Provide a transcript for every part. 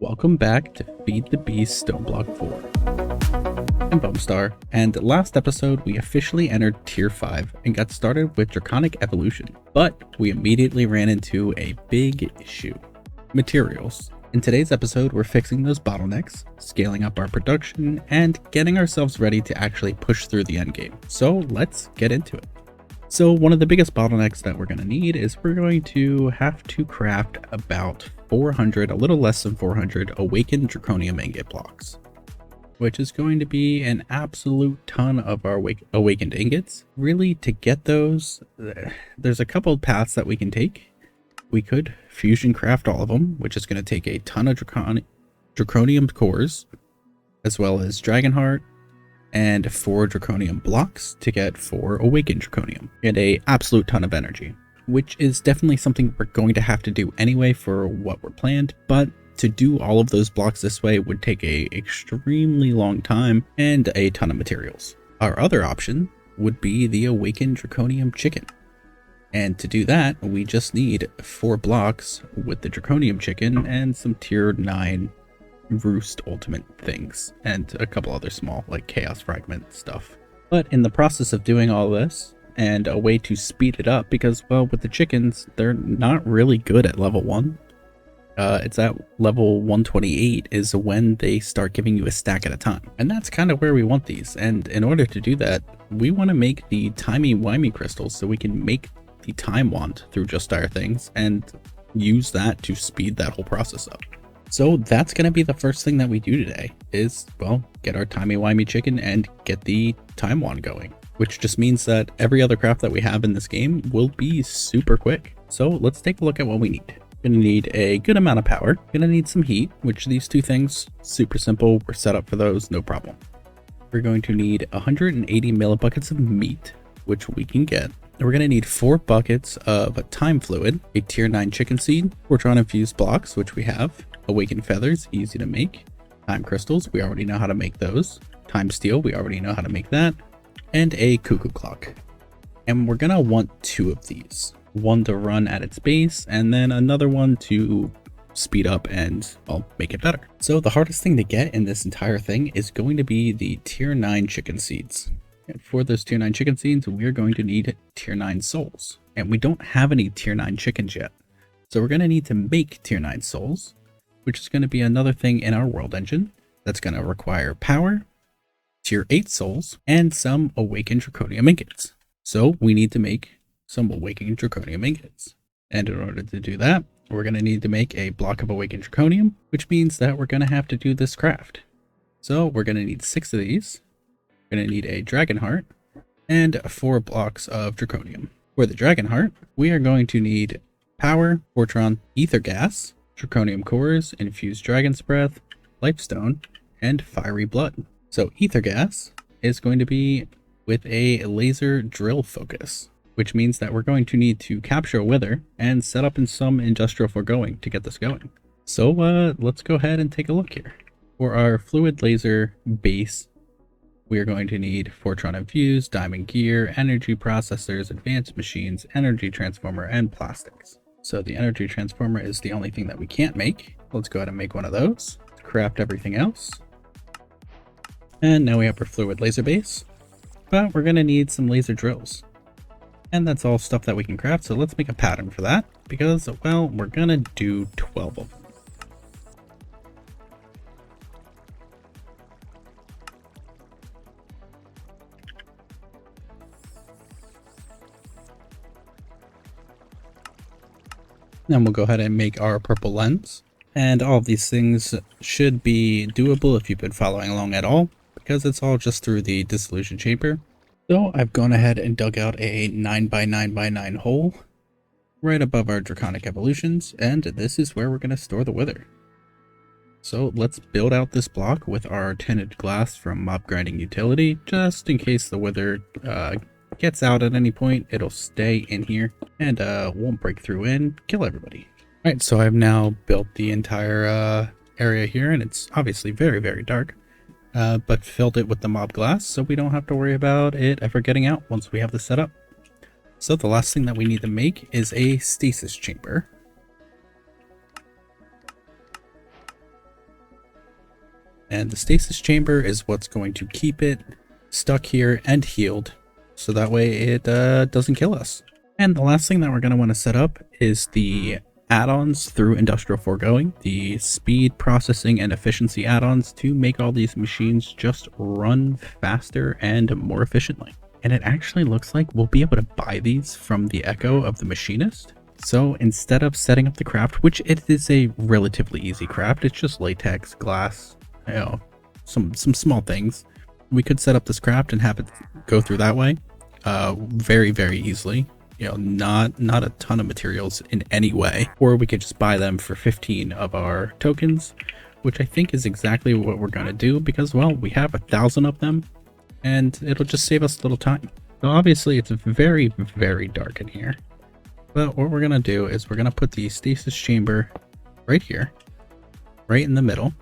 Welcome back to Feed the Beast Stoneblock 4. I'm Bumstar, and last episode we officially entered Tier 5 and got started with Draconic Evolution, but we immediately ran into a big issue: materials. In today's episode, we're fixing those bottlenecks, scaling up our production, and getting ourselves ready to actually push through the endgame. So let's get into it. So one of the biggest bottlenecks that we're going to need is we're going to have to craft about 400, a little less than 400 Awakened Draconium Ingot Blocks, which is going to be an absolute ton of our Awakened Ingots. Really, to get those, there's a couple of paths that we can take. We could fusion craft all of them, which is going to take a ton of Draconium cores, as well as Dragonheart, and 4 Draconium blocks to get 4 Awakened Draconium, and a absolute ton of energy, which is definitely something we're going to have to do anyway for what we're planned, but to do all of those blocks this way would take a extremely long time and a ton of materials. Our other option would be the Awakened Draconium Chicken, and to do that we just need 4 blocks with the Draconium Chicken and some tier 9 roost ultimate things and a couple other small like chaos fragment stuff. But in the process of doing all this, and a way to speed it up, because well, with the chickens they're not really good at level 1. It's at level 128 is when they start giving you a stack at a time, and that's kind of where we want these. And in order to do that, we want to make the Timey-Wimey crystals so we can make the time wand through just our things and use that to speed that whole process up. So that's going to be the first thing that we do today is, well, get our Timey-Wimey Chicken and get the time wand going, which just means that every other craft that we have in this game will be super quick. So let's take a look at what we need. Gonna need a good amount of power, gonna need some heat, which these two things, super simple, we're set up for those, no problem. We're going to need 180 millibuckets of meat, which we can get. And we're gonna need 4 buckets of time fluid, a tier 9 chicken seed, Fortron infused blocks, which we have, Awakened feathers, easy to make, time crystals, we already know how to make those, time steel, we already know how to make that, and a cuckoo clock. And we're gonna want 2 of these, one to run at its base and then another one to speed up and, well, make it better. So the hardest thing to get in this entire thing is going to be the tier 9 chicken seeds. And for those tier 9 chicken seeds, we're going to need tier 9 souls, and we don't have any tier 9 chickens yet, so we're going to need to make tier 9 souls, which is going to be another thing in our world engine that's going to require power, tier 8 souls, and some Awakened Draconium ingots. So we need to make some Awakened Draconium ingots. And in order to do that, we're going to need to make a block of Awakened Draconium, which means that we're going to have to do this craft. So we're going to need 6 of these. We're going to need a Dragonheart and 4 blocks of Draconium. For the Dragonheart, we are going to need power, Fortron, ether gas, Draconium cores, infused dragon's breath, lifestone, and fiery blood. So ether gas is going to be with a laser drill focus, which means that we're going to need to capture a wither and set up in some industrial foregoing to get this going. So let's go ahead and take a look here. For our fluid laser base, we are going to need Fortron infused, diamond gear, energy processors, advanced machines, energy transformer, and plastics. So the energy transformer is the only thing that we can't make. Let's go ahead and make one of those. Craft everything else. And now we have our fluid laser base, but we're going to need some laser drills. And that's all stuff that we can craft, so let's make a pattern for that, because, well, we're going to do 12 of them. Then we'll go ahead and make our purple lens. And all of these things should be doable if you've been following along at all, because it's all just through the dissolution chamber. So I've gone ahead and dug out a 9x9x9 hole right above our Draconic Evolutions, and this is where we're going to store the wither. So let's build out this block with our tinted glass from mob grinding utility, just in case the wither gets out at any point. It'll stay in here and won't break through and kill everybody. Alright, so I've now built the entire area here, and it's obviously very, very dark, but filled it with the mob glass so we don't have to worry about it ever getting out once we have this set up. So the last thing that we need to make is a stasis chamber. And the stasis chamber is what's going to keep it stuck here and healed, so that way it doesn't kill us. And the last thing that we're going to want to set up is the add-ons through Industrial Foregoing, the speed, processing, and efficiency add-ons to make all these machines just run faster and more efficiently. And it actually looks like we'll be able to buy these from the Echo of the Machinist. So instead of setting up the craft, which it is a relatively easy craft, it's just latex, glass, you know, some small things. We could set up this craft and have it go through that way very, very easily. You know, not a ton of materials in any way. Or we could just buy them for 15 of our tokens, which I think is exactly what we're going to do because, well, we have 1,000 of them and it'll just save us a little time. So obviously it's very, very dark in here. But what we're going to do is we're going to put the stasis chamber right here, right in the middle.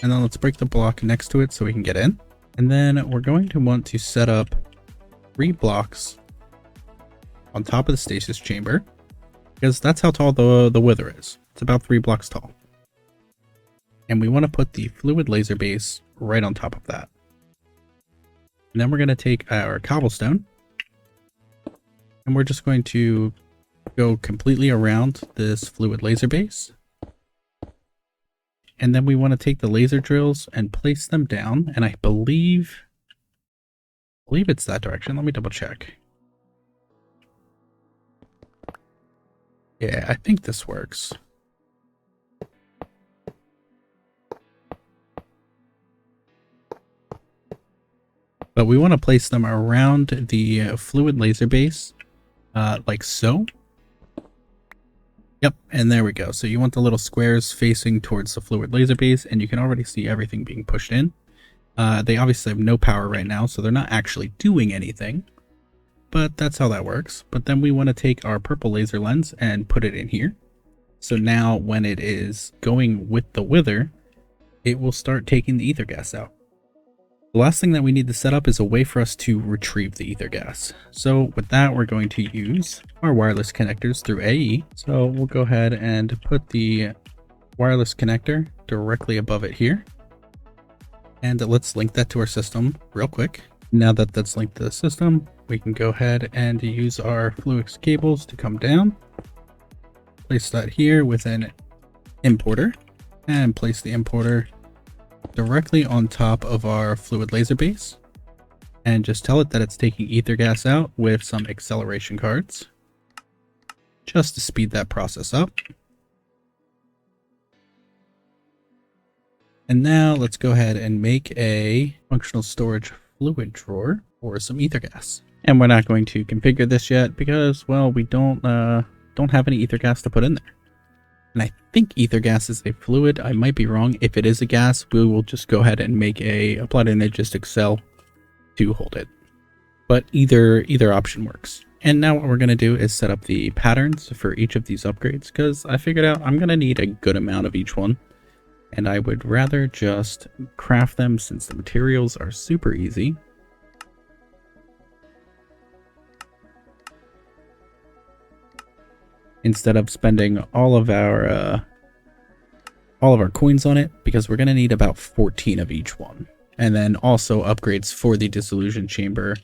And then let's break the block next to it so we can get in. And then we're going to want to set up 3 blocks on top of the stasis chamber, because that's how tall the wither is. It's about 3 blocks tall. And we want to put the fluid laser base right on top of that. And then we're going to take our cobblestone and we're just going to go completely around this fluid laser base. And then we want to take the laser drills and place them down. And I believe it's that direction. Let me double check. Yeah, I think this works. But we want to place them around the fluid laser base, like so. Yep, and there we go. So you want the little squares facing towards the fluid laser base, and you can already see everything being pushed in. They obviously have no power right now, so they're not actually doing anything. But that's how that works. But then we want to take our purple laser lens and put it in here. So now when it is going with the wither, it will start taking the ether gas out. The last thing that we need to set up is a way for us to retrieve the ether gas. So with that, we're going to use our wireless connectors through AE. So we'll go ahead and put the wireless connector directly above it here. And let's link that to our system real quick. Now that that's linked to the system, we can go ahead and use our Fluix cables to come down. Place that here with an importer and place the importer directly on top of our fluid laser base. And just tell it that it's taking ether gas out with some acceleration cards, just to speed that process up. And now let's go ahead and make a functional storage fluid drawer for some ether gas. And we're not going to configure this yet because, well, we don't have any ether gas to put in there. And I think ether gas is a fluid. I might be wrong. If it is a gas, we will just go ahead and make a plot-energistic cell to hold it. But either option works. And now what we're going to do is set up the patterns for each of these upgrades, because I figured out I'm going to need a good amount of each one. And I would rather just craft them since the materials are super easy. Instead of spending all of our coins on it, because we're going to need about 14 of each one. And then also upgrades for the dissolution chamber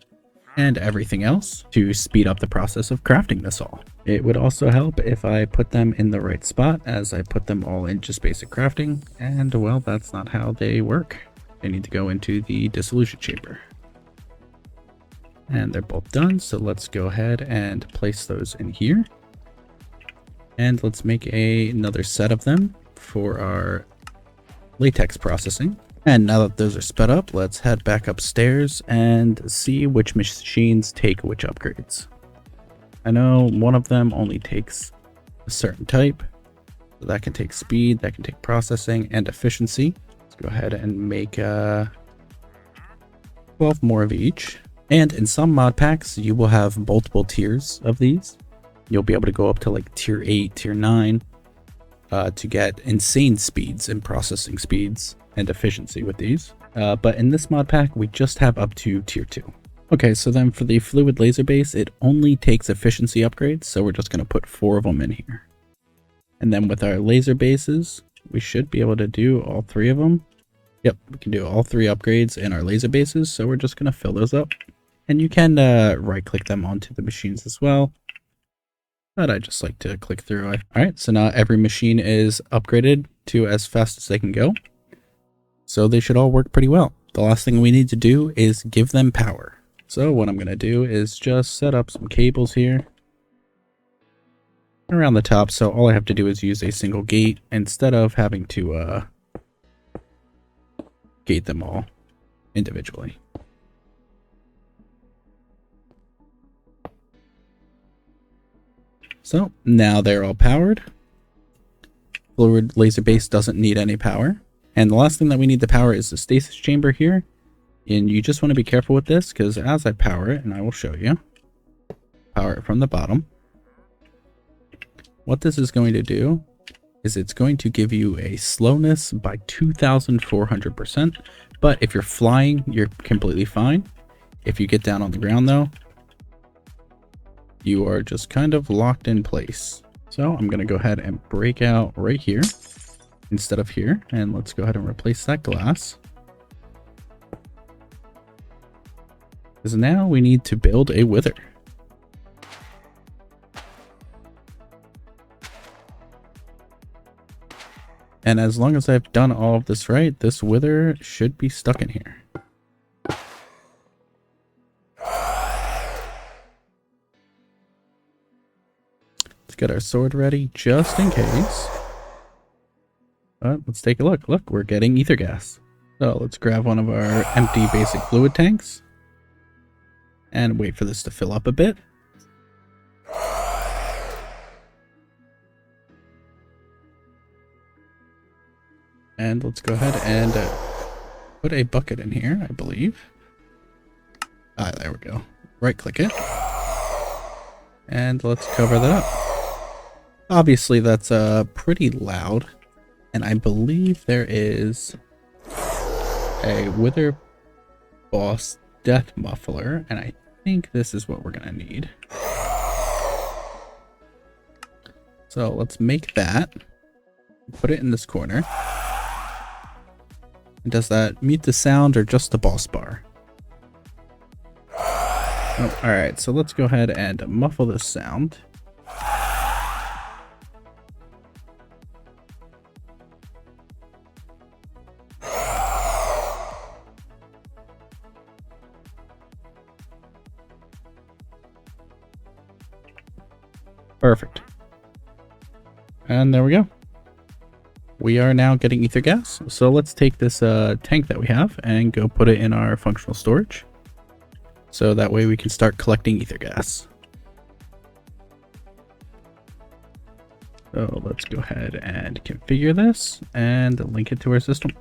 and everything else to speed up the process of crafting this all. It would also help if I put them in the right spot, as I put them all in just basic crafting, and well, that's not how they work. They need to go into the dissolution chamber. And they're both done, so let's go ahead and place those in here. And let's make another set of them for our latex processing. And now that those are sped up, let's head back upstairs and see which machines take which upgrades. I know one of them only takes a certain type. So that can take speed, that can take processing and efficiency. Let's go ahead and make 12 more of each. And in some mod packs, you will have multiple tiers of these. You'll be able to go up to like tier 8, tier 9 to get insane speeds and processing speeds and efficiency with these. But in this mod pack, we just have up to tier 2. Okay, so then for the fluid laser base, it only takes efficiency upgrades, so we're just going to put 4 of them in here. And then with our laser bases, we should be able to do all 3 of them. Yep, we can do all 3 upgrades in our laser bases, so we're just going to fill those up. And you can right click them onto the machines as well, but I just like to click through. Alright, so now every machine is upgraded to as fast as they can go, so they should all work pretty well. The last thing we need to do is give them power. So what I'm going to do is just set up some cables here around the top, so all I have to do is use a single gate instead of having to gate them all individually. So now they're all powered. Fluid laser base doesn't need any power. And the last thing that we need to power is the stasis chamber here. And you just want to be careful with this, because as I power it, and I will show you, power it from the bottom. What this is going to do is it's going to give you a slowness by 2,400%. But if you're flying, you're completely fine. If you get down on the ground though, you are just kind of locked in place. So I'm going to go ahead and break out right here instead of here. And let's go ahead and replace that glass. Because now we need to build a wither. And as long as I've done all of this right, this wither should be stuck in here. Let's get our sword ready just in case. But let's take a look. Look, we're getting ether gas. So let's grab one of our empty basic fluid tanks and wait for this to fill up a bit. And let's go ahead and put a bucket in here, I believe. Ah, there we go. Right click it. And let's cover that up. Obviously that's pretty loud. And I believe there is a wither boss death muffler. And I think this is what we're going to need. So let's make that. Put it in this corner. Does that mute the sound or just the boss bar? Oh, alright, so let's go ahead and muffle this sound. Perfect. And there we go. We are now getting ether gas, so let's take this tank that we have and go put it in our functional storage. So that way we can start collecting ether gas. So let's go ahead and configure this and link it to our system.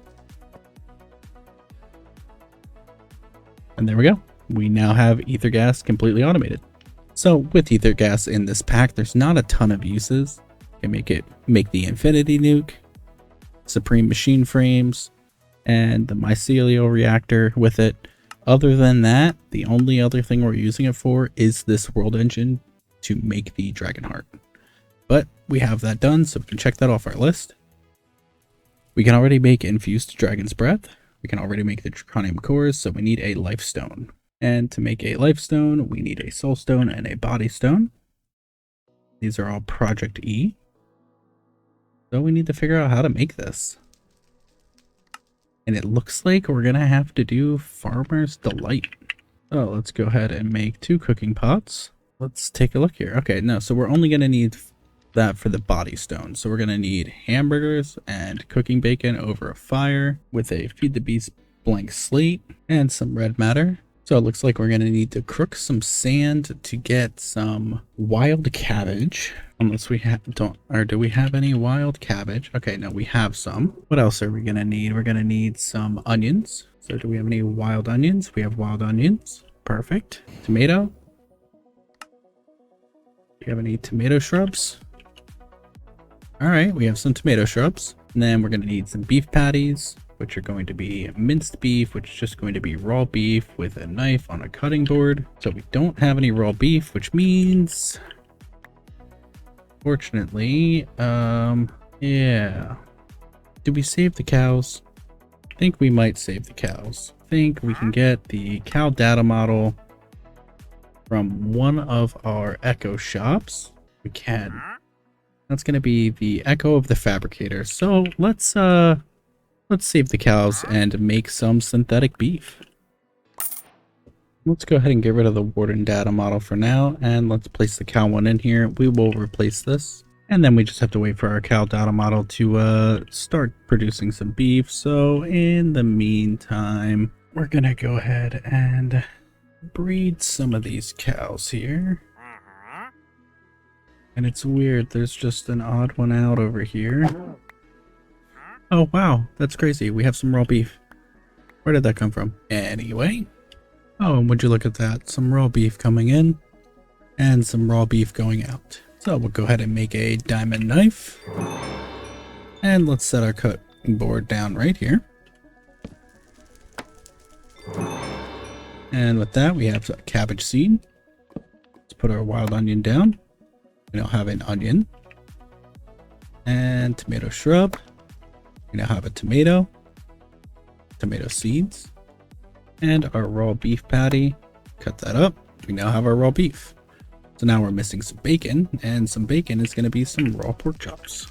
And there we go. We now have ether gas completely automated. So with ether gas in this pack, there's not a ton of uses. You can make the infinity nuke, supreme machine frames, and the mycelial reactor with it. Other than that, the only other thing we're using it for is this world engine to make the dragon heart. But we have that done, so we can check that off our list. We can already make infused dragon's breath. We can already make the draconium cores, so we need a life stone. And to make a life stone, we need a soul stone and a body stone. These are all Project E. So we need to figure out how to make this. And it looks like we're going to have to do Farmer's Delight. So let's go ahead and make 2 cooking pots. Let's take a look here. Okay, no, so we're only going to need that for the body stone. So we're going to need hamburgers and cooking bacon over a fire with a feed the beast blank slate and some red matter. So it looks like we're going to need to cook some sand to get some wild cabbage. Unless we do we have any wild cabbage? Okay, no, we have some. What else are we going to need? We're going to need some onions. So do we have any wild onions? We have wild onions. Perfect. Tomato. Do you have any tomato shrubs? All right, we have some tomato shrubs. And then we're going to need some beef patties, which are going to be minced beef, which is just going to be raw beef with a knife on a cutting board. So we don't have any raw beef, which means, fortunately, yeah. Did we save the cows? think we might save the cows. I think we can get the cow data model from one of our echo shops. We can. That's going to be the echo of the fabricator. So let's save the cows and make some synthetic beef. Let's go ahead and get rid of the warden data model for now, and let's place the cow one in here. We will replace this, and then we just have to wait for our cow data model to start producing some beef. So in the meantime, we're gonna go ahead and breed some of these cows here. And it's weird, there's just an odd one out over here. Oh wow, that's crazy. We have some raw beef. Where did that come from? Anyway. Oh, and would you look at that? Some raw beef coming in and some raw beef going out. So we'll go ahead and make a diamond knife. And let's set our cutting board down right here. And with that, we have a cabbage seed. Let's put our wild onion down. We now have an onion and tomato shrub. We now have a tomato seeds, and our raw beef patty. Cut that up. We now have our raw beef. So now we're missing some bacon, and some bacon is going to be some raw pork chops,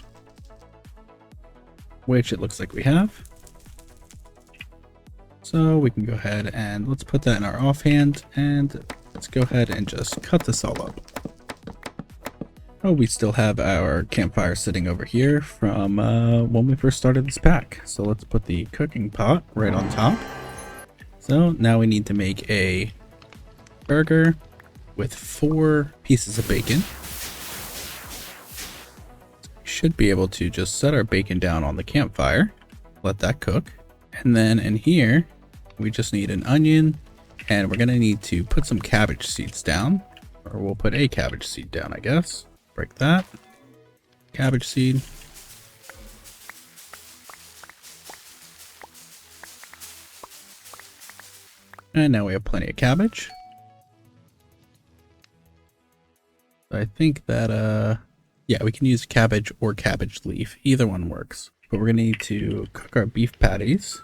which it looks like we have. So we can go ahead and let's put that in our offhand, and let's go ahead and just cut this all up. Oh, we still have our campfire sitting over here from when we first started this pack. So let's put the cooking pot right on top. So now we need to make a burger with 4 pieces of bacon. We should be able to just set our bacon down on the campfire, let that cook. And then in here, we just need an onion, and we're gonna need to put some cabbage seeds down, or we'll put a cabbage seed down, I guess. Break that. Cabbage seed. And now we have plenty of cabbage. I think that, yeah, we can use cabbage or cabbage leaf. Either one works. But we're going to need to cook our beef patties.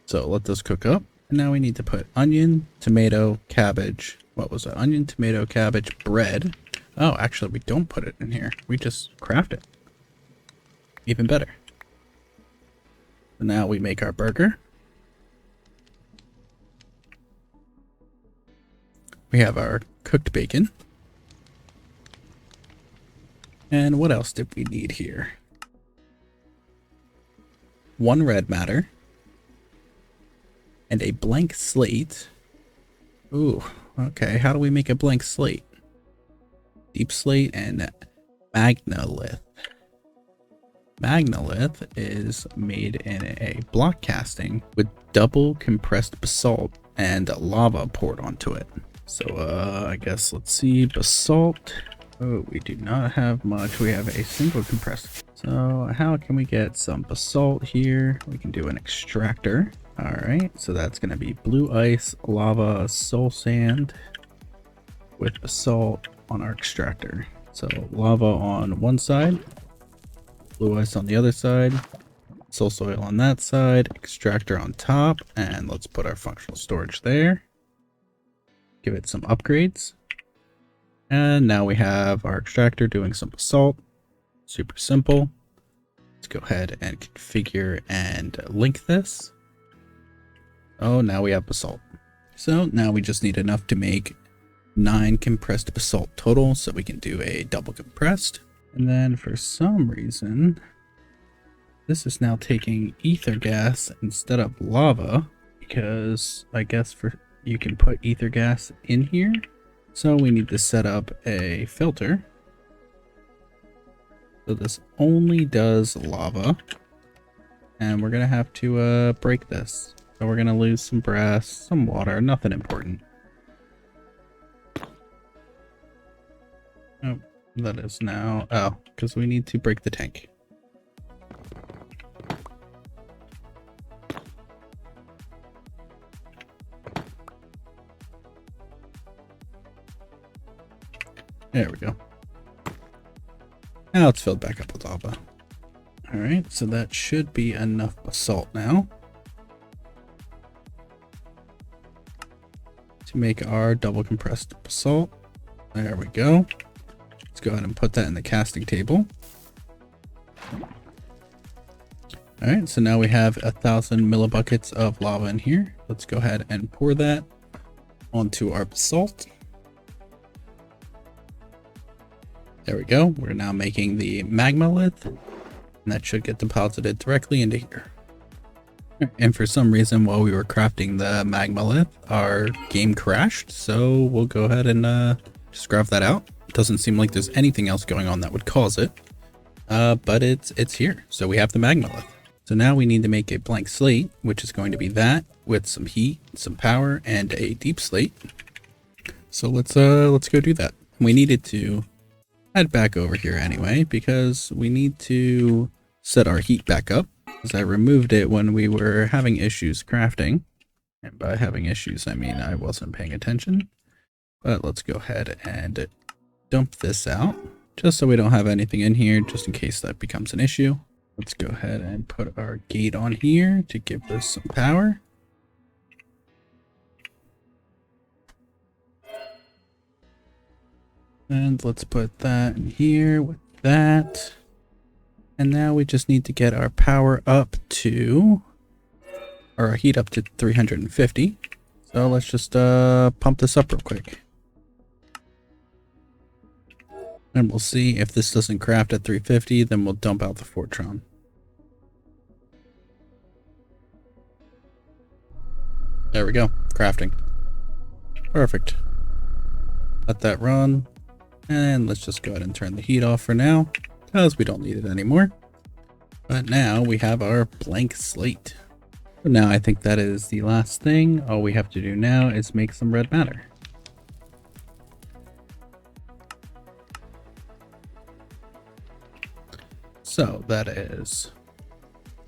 So let this cook up. And now we need to put onion, tomato, cabbage. What was it? Onion, tomato, cabbage, bread. Oh, actually, we don't put it in here. We just craft it. Even better. So now we make our burger. We have our cooked bacon. And what else did we need here? 1 red matter. And a blank slate. Ooh, okay. How do we make a blank slate? Deep slate and magnolith. Magnolith is made in a block casting with double compressed basalt and lava poured onto it. So I guess let's see, basalt. Oh, we do not have much. We have a single compressed. So how can we get some basalt here? We can do an extractor. All right, so that's going to be blue ice, lava, soul sand with basalt on our extractor. So lava on one side, blue ice on the other side, soul soil on that side, extractor on top, and let's put our functional storage there. Give it some upgrades. And now we have our extractor doing some basalt. Super simple. Let's go ahead and configure and link this. Oh, now we have basalt. So now we just need enough to make 9 compressed basalt total, so we can do a double compressed. And then for some reason, this is now taking ether gas instead of lava, because I guess you can put ether gas in here. So we need to set up a filter. So this only does lava, and we're gonna have to break this. So we're gonna lose some brass, some water, nothing important. Oh, that is now, oh, because we need to break the tank. There we go. Now it's filled back up with lava. Alright, so that should be enough basalt now to make our double compressed basalt. There we go. Let's go ahead and put that in the casting table. Alright, so now we have 1,000 millibuckets of lava in here. Let's go ahead and pour that onto our basalt. There we go. We're now making the magmalith, and that should get deposited directly into here. And for some reason, while we were crafting the magmalith, our game crashed. So we'll go ahead and just grab that out. It doesn't seem like there's anything else going on that would cause it, but it's here. So we have the magmalith. So now we need to make a blank slate, which is going to be that with some heat, some power, and a deep slate. So let's go do that. We needed to head back over here anyway, because we need to set our heat back up, because I removed it when we were having issues crafting. And by having issues, I mean I wasn't paying attention. But let's go ahead and dump this out, just so we don't have anything in here, just in case that becomes an issue. Let's go ahead and put our gate on here to give this some power. And let's put that in here with that. And now we just need to get our power up to, or our heat up to 350. So let's just pump this up real quick. And we'll see if this doesn't craft at 350, then we'll dump out the Fortron. There we go, crafting. Perfect. Let that run. And let's just go ahead and turn the heat off for now, because we don't need it anymore. But now we have our blank slate. So now I think that is the last thing. All we have to do now is make some red matter. So that is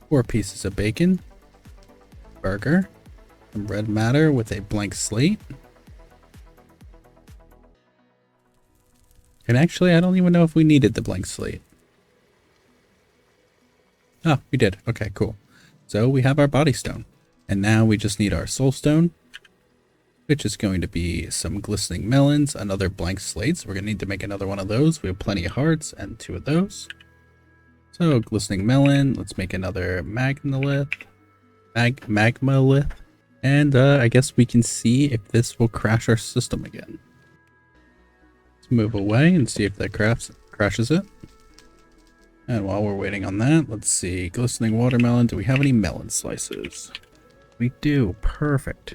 4 pieces of bacon, burger, some red matter with a blank slate. And actually, I don't even know if we needed the blank slate. Oh, we did. Okay, cool. So we have our body stone. And now we just need our soul stone, which is going to be some glistening melons, another blank slate. So we're going to need to make another one of those. We have plenty of hearts and 2 of those. So glistening melon, let's make another magmalith. And I guess we can see if this will crash our system again. Let's move away and see if that crashes it. And while we're waiting on that, let's see. Glistening watermelon. Do we have any melon slices? We do. Perfect.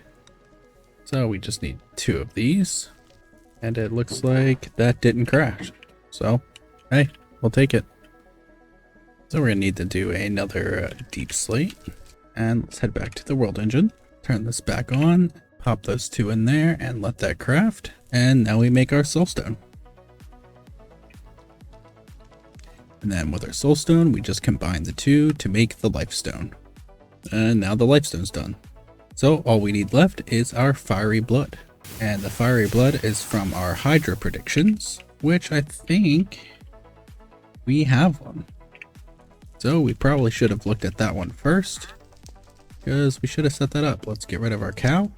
So we just need 2 of these. And it looks like that didn't crash. So, hey, we'll take it. So we're going to need to do another deep slate. And let's head back to the world engine. Turn this back on. Pop those 2 in there and let that craft. And now we make our soulstone. And then with our soulstone, we just combine the 2 to make the lifestone. And now the lifestone's done. So all we need left is our fiery blood. And the fiery blood is from our Hydra predictions, which I think we have one. So we probably should have looked at that one first, because we should have set that up. Let's get rid of our cow.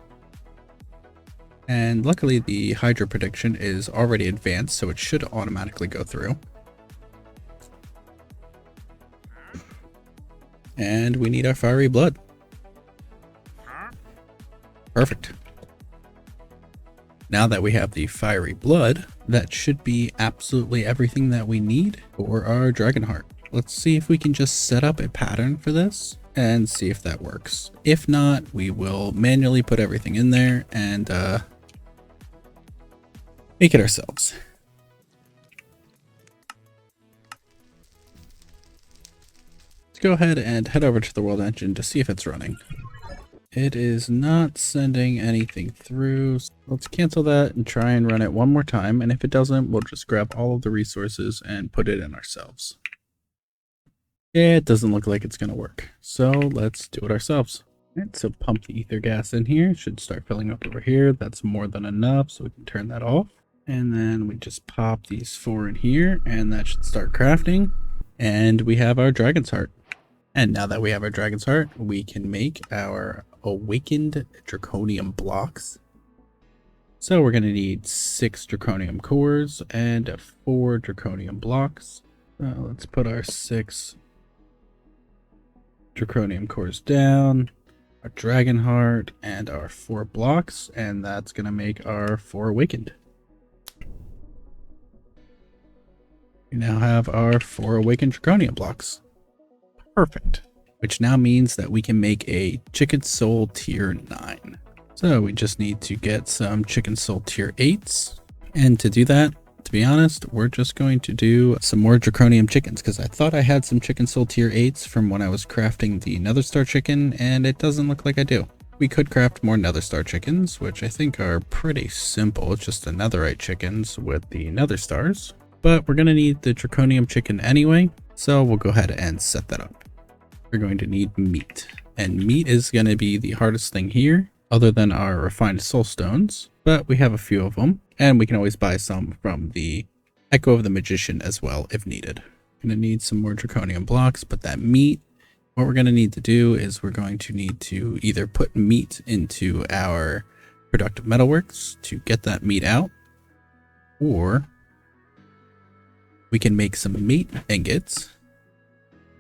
And luckily the Hydra prediction is already advanced, so it should automatically go through. And we need our fiery blood. Perfect. Now that we have the fiery blood, that should be absolutely everything that we need for our dragon heart. Let's see if we can just set up a pattern for this and see if that works. If not, we will manually put everything in there and make it ourselves. Let's go ahead and head over to the world engine to see if it's running. It is not sending anything through. So let's cancel that and try and run it one more time. And if it doesn't, we'll just grab all of the resources and put it in ourselves. Yeah, it doesn't look like it's going to work. So let's do it ourselves. All right, so pump the ether gas in here. It should start filling up over here. That's more than enough, so we can turn that off. And then we just pop these 4 in here, and that should start crafting. And we have our dragon's heart. And now that we have our dragon's heart, we can make our Awakened Draconium Blocks. So we're going to need 6 Draconium cores and 4 Draconium blocks. Let's put our 6 Draconium cores down, our dragon heart, and our 4 blocks, and that's going to make our 4 awakened. We now have our 4 awakened Draconium blocks. Perfect. Which now means that we can make a chicken soul tier 9. So we just need to get some chicken soul tier 8s. And to do that, to be honest, we're just going to do some more draconium chickens, because I thought I had some chicken soul tier 8s from when I was crafting the nether star chicken, and it doesn't look like I do. We could craft more nether star chickens, which I think are pretty simple. It's just the netherite chickens with the nether stars. But we're going to need the draconium chicken anyway, so we'll go ahead and set that up. We're going to need meat, and meat is going to be the hardest thing here, other than our refined soul stones, but we have a few of them, and we can always buy some from the Echo of the Magician as well if needed. Going to need some more draconium blocks, but that meat, what we're going to need to do is we're going to need to either put meat into our productive metalworks to get that meat out, or we can make some meat ingots,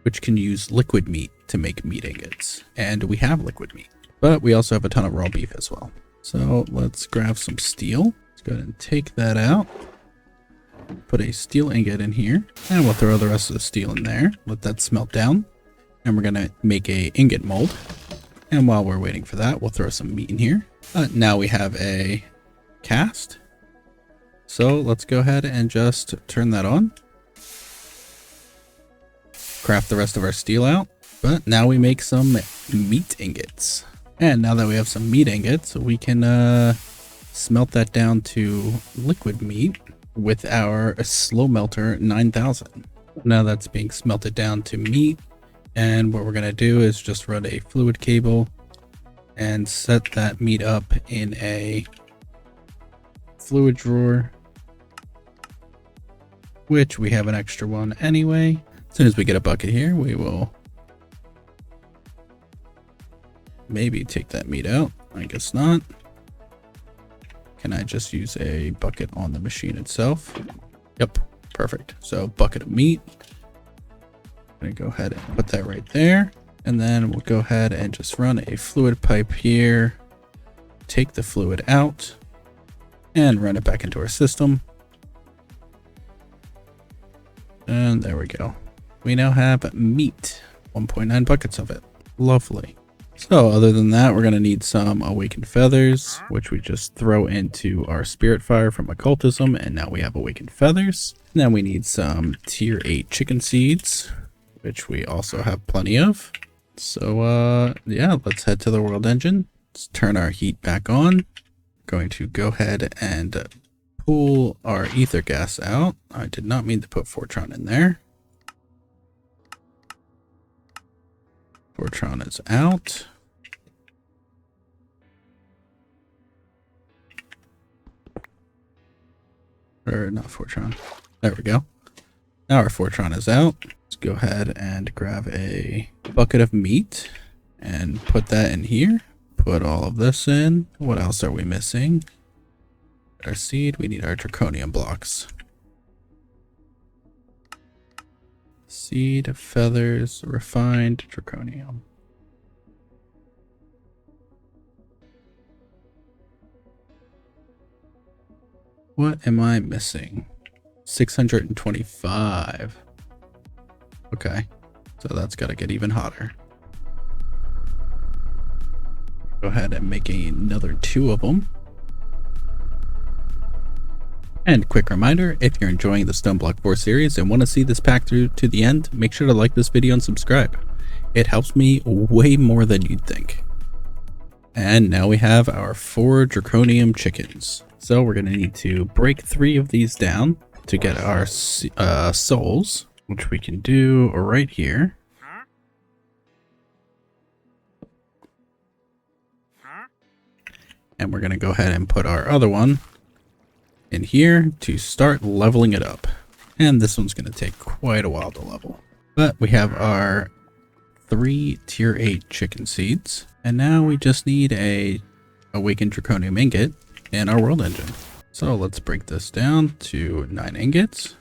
which can use liquid meat to make meat ingots. And we have liquid meat, but we also have a ton of raw beef as well. So let's grab some steel. Let's go ahead and take that out. Put a steel ingot in here, and we'll throw the rest of the steel in there. Let that smelt down. And we're going to make a ingot mold. And while we're waiting for that, we'll throw some meat in here. Now we have a cast. So let's go ahead and just turn that on. Craft the rest of our steel out. But now we make some meat ingots. And now that we have some meat ingots, we can smelt that down to liquid meat with our slow melter 9000. Now that's being smelted down to meat. And what we're going to do is just run a fluid cable and set that meat up in a fluid drawer, which we have an extra one anyway. As soon as we get a bucket here, we will maybe take that meat out. I guess not. Can I just use a bucket on the machine itself? Yep, perfect. So bucket of meat. I'm gonna go ahead and put that right there. And then we'll go ahead and just run a fluid pipe here. Take the fluid out and run it back into our system. And there we go. We now have meat, 1.9 buckets of it. Lovely. So other than that, we're going to need some awakened feathers, which we just throw into our spirit fire from occultism. And now we have awakened feathers. And then we need some tier 8 chicken seeds, which we also have plenty of. So yeah, let's head to the world engine. Let's turn our heat back on. Going to go ahead and pull our ether gas out. I did not mean to put Fortron in there. Fortron is out. Or not Fortron. There we go. Now our Fortron is out. Let's go ahead and grab a bucket of meat and put that in here. Put all of this in. What else are we missing? Our seed, we need our draconium blocks. Seed, feathers, refined draconium. What am I missing? 625. Okay, so that's got to get even hotter. Go ahead and make another 2 of them. And quick reminder, if you're enjoying the Stoneblock 4 series and want to see this pack through to the end, make sure to like this video and subscribe. It helps me way more than you'd think. And now we have our 4 draconium chickens. So we're going to need to break 3 of these down to get our souls, which we can do right here. And we're going to go ahead and put our other one in here to start leveling it up. And this one's going to take quite a while to level. But we have our 3 tier 8 chicken seeds. And now we just need a Awakened Draconium ingot in our world engine. So let's break this down to 9 ingots.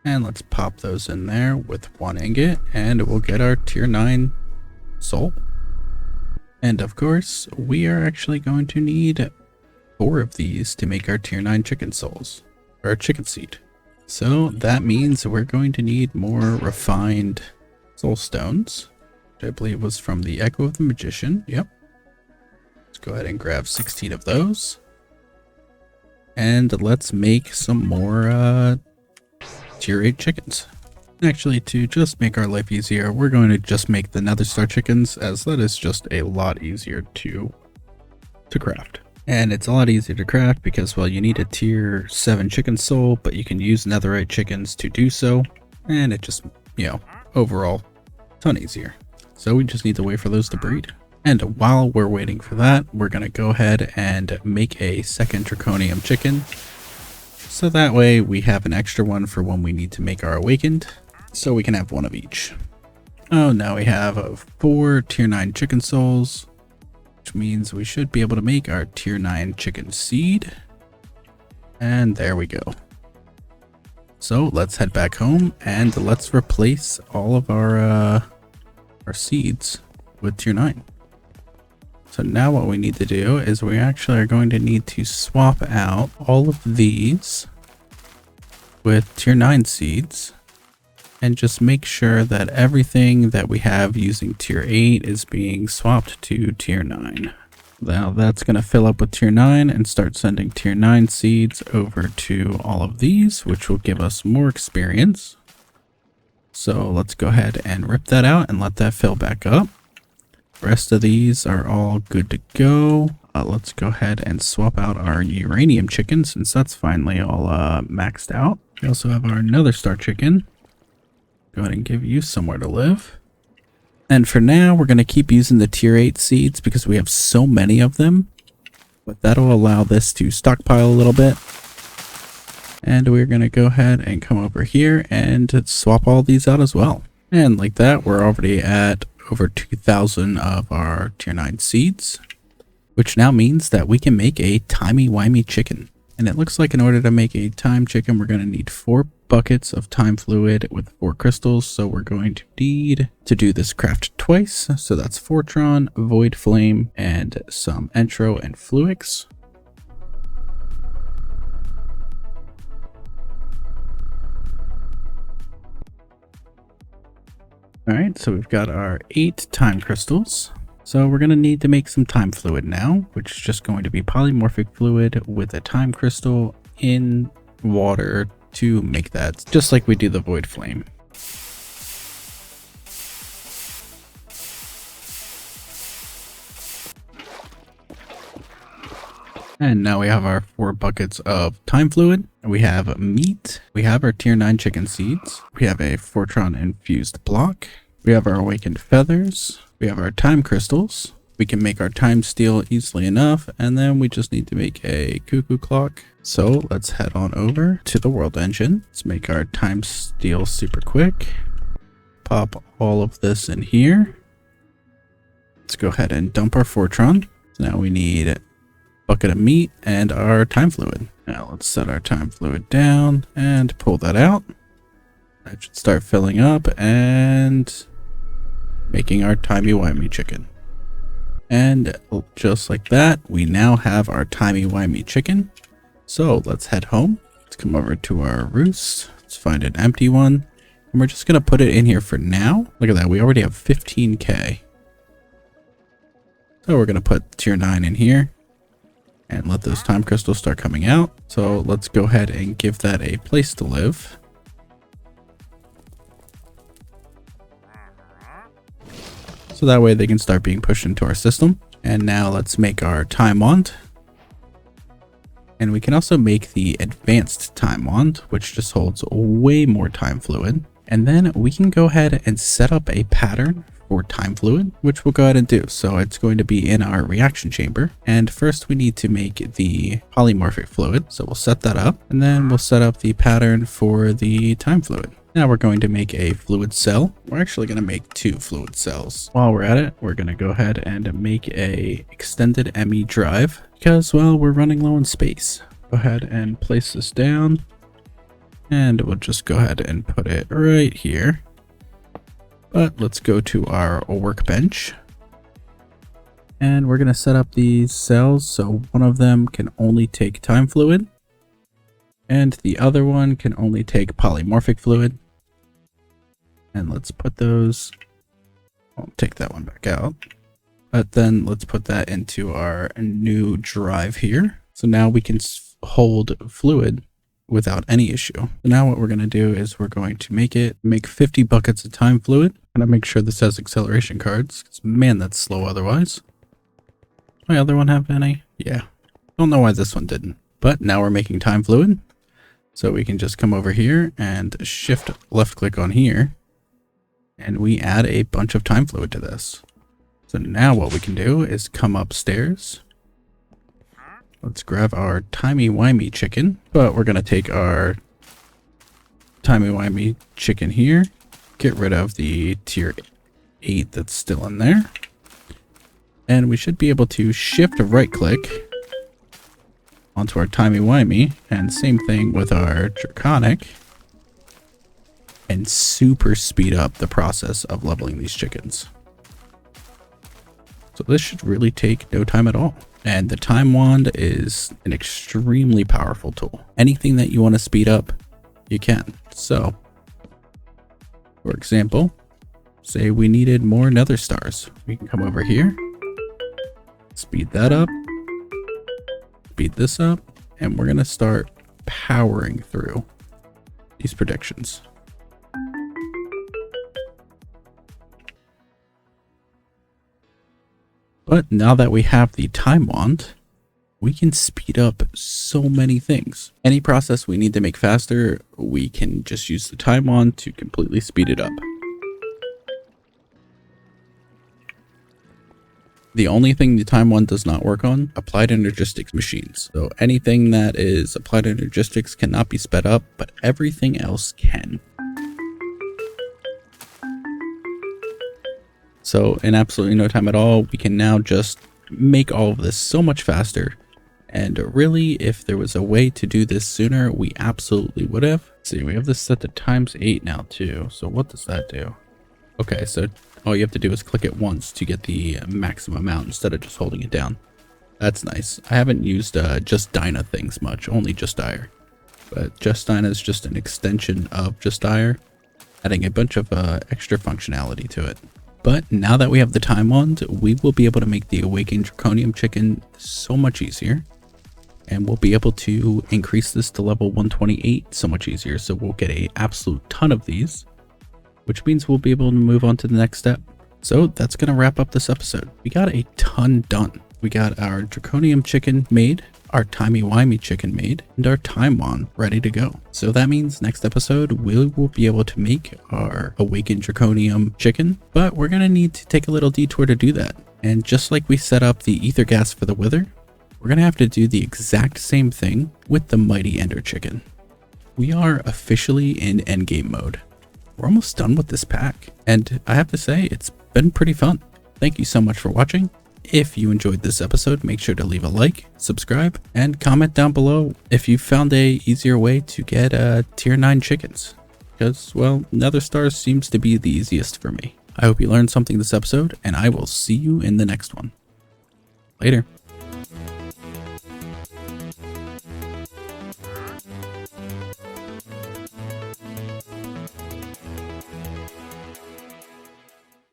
And let's pop those in there with 1 ingot, and we'll get our tier 9 soul. And of course, we are actually going to need 4 of these to make our tier 9 chicken souls, or chicken seed. So that means we're going to need more refined soul stones, which I believe was from the Echo of the Magician. Yep. Let's go ahead and grab 16 of those. And let's make some more tier 8 chickens. Actually, to just make our life easier, we're going to just make the Nether Star chickens, as that is just a lot easier to craft. And it's a lot easier to craft because, well, you need a tier 7 chicken soul, but you can use netherite chickens to do so, and it just, you know, overall, a ton easier. So we just need to wait for those to breed. And while we're waiting for that, we're going to go ahead and make a second draconium chicken. So that way we have an extra one for when we need to make our awakened. So we can have 1 of each. Oh, now we have 4 tier 9 chicken souls, which means we should be able to make our tier 9 chicken seed. And there we go. So let's head back home and let's replace all of our seeds with tier 9. So now what we need to do is we actually are going to need to swap out all of these with tier 9 seeds and just make sure that everything that we have using tier 8 is being swapped to tier 9. Now that's going to fill up with tier 9 and start sending tier 9 seeds over to all of these, which will give us more experience. So let's go ahead and rip that out and let that fill back up. Rest of these are all good to go. Let's go ahead and swap out our uranium chicken since that's finally all maxed out. We also have our Nether Star chicken. Go ahead and give you somewhere to live. And for now, we're going to keep using the tier 8 seeds because we have so many of them. But that'll allow this to stockpile a little bit. And we're going to go ahead and come over here and swap all these out as well. And like that, we're already at over 2,000 of our tier 9 seeds, which now means that we can make a Timey-Wimey Chicken. And it looks like in order to make a time chicken, we're going to need 4 buckets of time fluid with 4 crystals. So we're going to need to do this craft twice. So that's Fortron, Void Flame, and some Entro and Fluix. Alright, so we've got our 8 time crystals. So we're going to need to make some time fluid now, which is just going to be polymorphic fluid with a time crystal in water to make that, just like we do the Void Flame. And now we have our 4 buckets of time fluid. We have meat. We have our tier 9 chicken seeds. We have a Fortron infused block. We have our awakened feathers. We have our time crystals. We can make our time steel easily enough. And then we just need to make a cuckoo clock. So let's head on over to the world engine. Let's make our time steel super quick. Pop all of this in here. Let's go ahead and dump our Fortron. So now we need bucket of meat and our time fluid. Now let's set our time fluid down and pull that out. That should start filling up and making our Timey-Wimey chicken. And just like that, we now have our Timey-Wimey chicken. So let's head home. Let's come over to our roost. Let's find an empty one. And we're just going to put it in here for now. Look at that. We already have 15k. So we're going to put tier 9 in here. And let those time crystals start coming out. So let's go ahead and give that a place to live. So that way they can start being pushed into our system. And now let's make our time wand. And we can also make the advanced time wand, which just holds way more time fluid. And then we can go ahead and set up a pattern for time fluid, which we'll go ahead and do. So it's going to be in our reaction chamber. And first we need to make the polymorphic fluid. So we'll set that up, and then we'll set up the pattern for the time fluid. Now we're going to make a fluid cell. We're actually going to make 2 fluid cells. While we're at it, we're going to go ahead and make a extended ME drive because, well, we're running low on space. Go ahead and place this down, and we'll just go ahead and put it right here. But let's go to our workbench, and we're going to set up these cells so one of them can only take time fluid and the other one can only take polymorphic fluid. And let's put those, I'll take that one back out, but then let's put that into our new drive here. So now we can hold fluid without any issue. So now what we're going to do is we're going to make 50 buckets of time fluid. I'm going to make sure this has acceleration cards, because man, that's slow otherwise. My other one have any? Yeah. Don't know why this one didn't. But now we're making time fluid. So we can just come over here and shift left click on here, and we add a bunch of time fluid to this. So now what we can do is come upstairs. Let's grab our Timey-Wimey Chicken, but we're going to take our Timey-Wimey Chicken here, get rid of the tier 8 that's still in there, and we should be able to shift right click onto our Timey-Wimey, and same thing with our Draconic, and super speed up the process of leveling these chickens. So this should really take no time at all. And the time wand is an extremely powerful tool. Anything that you want to speed up, you can. So, for example, say we needed more nether stars. We can come over here, speed that up, speed this up, and we're going to start powering through these predictions. But now that we have the time wand, we can speed up so many things. Any process we need to make faster, we can just use the time wand to completely speed it up. The only thing the time wand does not work on, applied energistics machines. So anything that is applied energistics cannot be sped up, but everything else can. So in absolutely no time at all, we can now just make all of this so much faster. And really, if there was a way to do this sooner, we absolutely would have. Let's see, we have this set to ×8 now too. So what does that do? Okay, so all you have to do is click it once to get the maximum amount instead of just holding it down. That's nice. I haven't used Just Dyna things much, only Just Dire. But Just Dyna is just an extension of Just Dire, adding a bunch of extra functionality to it. But now that we have the time wand, we will be able to make the Awakened Draconium Chicken so much easier. And we'll be able to increase this to level 128 so much easier. So we'll get an absolute ton of these, which means we'll be able to move on to the next step. So that's going to wrap up this episode. We got a ton done. We got our Draconium Chicken made, our Timey-Wimey Chicken made, and our time wand ready to go. So that means next episode we will be able to make our Awakened Draconium Chicken, but we're going to need to take a little detour to do that. And just like we set up the ether gas for the wither, we're going to have to do the exact same thing with the mighty ender chicken. We are officially in endgame mode. We're almost done with this pack, and I have to say it's been pretty fun. Thank you so much for watching. If you enjoyed this episode, make sure to leave a like, subscribe, and comment down below if you found a easier way to get tier 9 chickens. Because, well, nether stars seems to be the easiest for me. I hope you learned something this episode, and I will see you in the next one. Later.